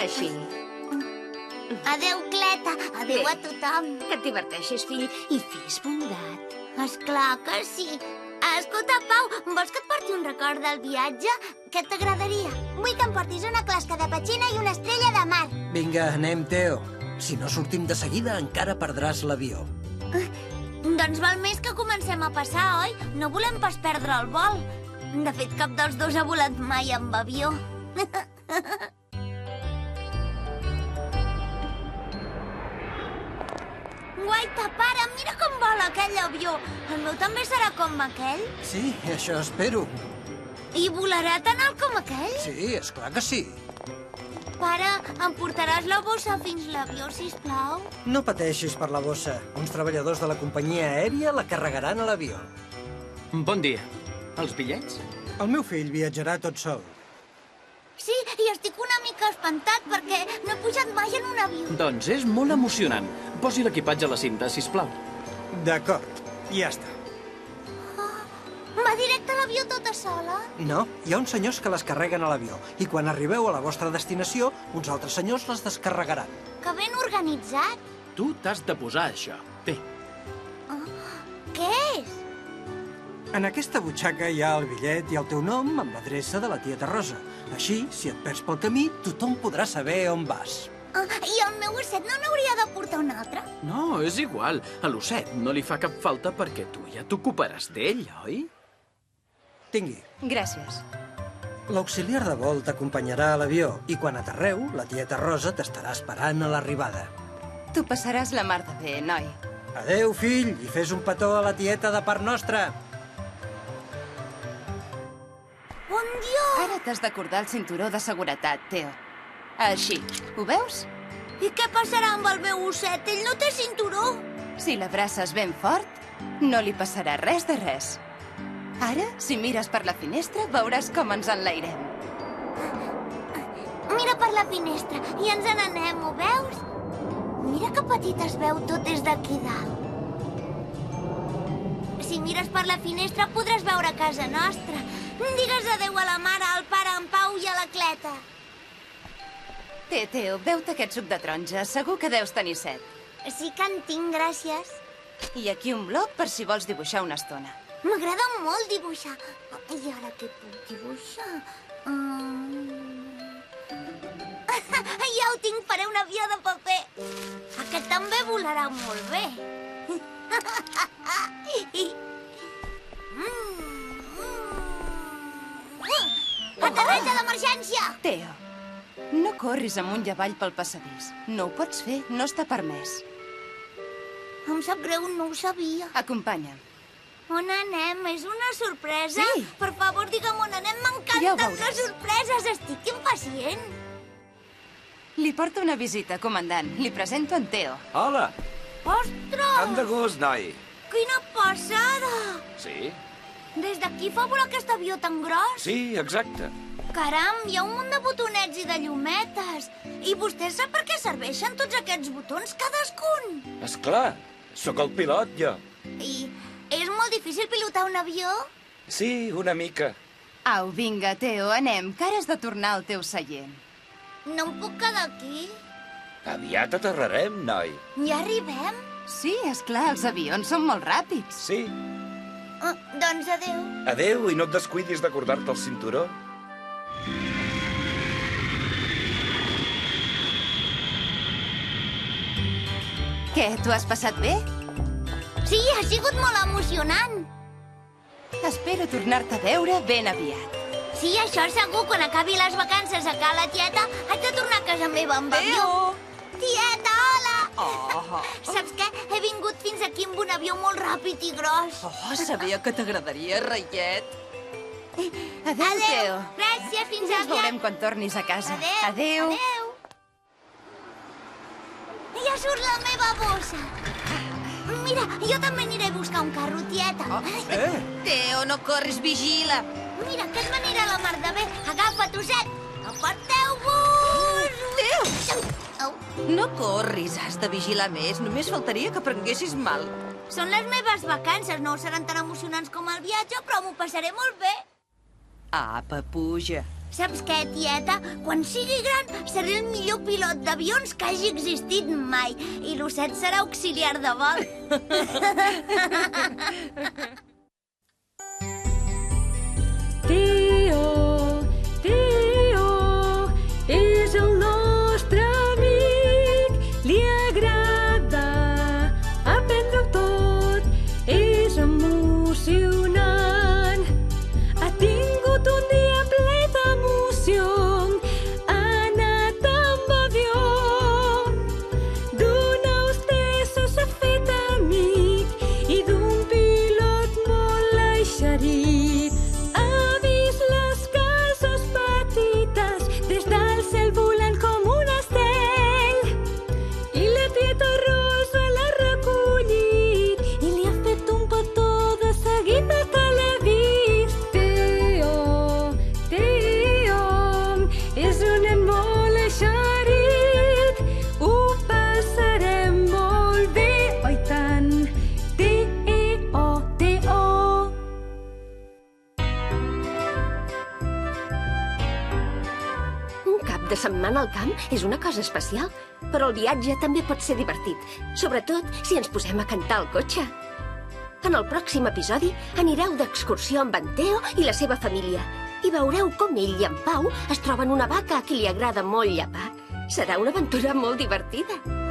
Així. Adéu, Cleta. Adéu a tothom. Que et diverteixis, fill, i fes bondat. Esclar que sí. Escolta, Pau, vols que et porti un record del viatge? Què t'agradaria? Vull que em portis una closca de petxina i una estrella de mar. Vinga, anem, Teo. Si no sortim de seguida, encara perdràs l'avió. Doncs val més que comencem a passar, oi? No volem pas perdre el vol. De fet, cap dels dos ha volat mai amb avió. Guaita, pare, mira com vola aquell avió. El meu també serà com aquell? Sí, això espero. I volarà tan alt com aquell? Sí, és clar que sí. Pare, em portaràs la bossa fins l'avió, sisplau? No pateixis per la bossa. Uns treballadors de la companyia aèria la carregaran a l'avió. Bon dia. Els bitllets? El meu fill viatjarà tot sol. Sí, i estic una mica espantat perquè no he pujat mai en un avió. Doncs és molt emocionant. Posi l'equipatge a la cinta, sisplau. D'acord, ja està. Va directe a l'avió tota sola? No, hi ha uns senyors que les carreguen a l'avió i quan arribeu a la vostra destinació, uns altres senyors les descarregaran. Que ben organitzat. Tu t'has de posar això. Té. Què és? En aquesta butxaca hi ha el bitllet i el teu nom amb l'adreça de la tieta Rosa. Així, si et perds pel camí, tothom podrà saber on vas. I el meu osset no n'hauria de portar un altre? No, és igual. A l'osset no li fa cap falta perquè tu ja t'ocuparàs d'ell, oi? Tingui. Gràcies. L'auxiliar de vol t'acompanyarà a l'avió i quan aterreu, la tieta Rosa t'estarà esperant a l'arribada. Tu passaràs la mar de bé, noi. Adéu, fill, i fes un petó a la tieta de part nostra. Bon dia! Ara t'has d'acordar el cinturó de seguretat, Teo. Així, ho veus? I què passarà amb el meu osset? Ell no té cinturó. Si l'abraces ben fort, no li passarà res de res. Ara, si mires per la finestra, veuràs com ens enlairem. Mira per la finestra i ens n'anem, ho veus? Mira que petit es veu tot des d'aquí dalt. Si mires per la finestra podràs veure casa nostra. Digues adéu a la mare, al pare, en Pau i a la Cleta. Teo, beu-te aquest suc de taronja. Segur que deus tenir set. Sí que en tinc, gràcies. I aquí un bloc per si vols dibuixar una estona. M'agrada molt dibuixar. I ara què puc dibuixar? Ja ho tinc, faré un avió de paper. Aquest també volarà molt bé. Aterratge d'emergència! Teo, no corris amunt i avall pel passadís. No ho pots fer, no està permès. Em sap greu, no ho sabia. Acompanya'm. On anem? És una sorpresa? Sí. Per favor, digue'm on anem. Ja ho M'encanten veuràs. les sorpreses. Estic impacient. Li porto una visita, comandant. Li presento en Teo. Hola, Ostres! tant de gust, noi. Quina passada! Sí? Des d'aquí fa volar aquest avió tan gros? Sí, exacte. Caram, hi ha un munt de botonets i de llumetes. I vostè sap per què serveixen tots aquests botons cadascun? És clar, sóc el pilot, jo. I és molt difícil pilotar un avió? Sí, una mica. Au, vinga, Teo, anem, que ara has de tornar al teu seient. No em puc quedar aquí? Aviat aterrarem, noi. Ja arribem? Sí, és clar, els avions són molt ràpids. Sí. Doncs adéu. Adéu i no et descuidis d'acordar-te el cinturó. Què, t'ho has passat bé? Sí, ha sigut molt emocionant. Espero tornar-te a veure ben aviat. Sí, això segur. Quan acabi les vacances a casa la tieta, haig de tornar a casa meva amb avió. Tieta, hola! Oh. Saps què? He vingut fins aquí amb un avió molt ràpid i gros. Oh, sabia que t'agradaria, reiet. Adéu, Teo. Gràcies, fins Ja ens aviat. veurem quan tornis a casa. Adéu. Adéu. Ja surt la meva bossa. Mira, jo també aniré a buscar un carro, tieta. Teo, no corris, vigila. Mira, que es m'anirà la mar de bé. Agafa, trosset. Aparteu-vos! Teo! Au. No corris, has de vigilar més. Només faltaria que prenguessis mal. Són les meves vacances. No seran tan emocionants com el viatge, però m'ho passaré molt bé. Apa, puja. Saps què, tieta? Quan sigui gran seré el millor pilot d'avions que hagi existit mai. I l'osset serà auxiliar de vol. Teo és el nostre amic. Li agrada aprendre-ho tot. És emocionant. Ha tingut un dia ple d'emoció. Ha anat amb avió. D'una hostessa s'ha fet amic i d'un pilot molt eixerit. Ha vist les cases petites des del cel volant com un estel. I la tieta Rosa l'ha recollit i li ha fet un petó de seguida que l'ha vist. Teo és un nen molt eixerit. Ho passarem molt bé, oi tant? Teo. Un cap de setmana al camp és una cosa especial, però el viatge també pot ser divertit, sobretot si ens posem a cantar al cotxe. En el pròxim episodi anireu d'excursió amb en Teo i la seva família i veureu com ell i en Pau es troben una vaca a qui li agrada molt llapar. Serà una aventura molt divertida.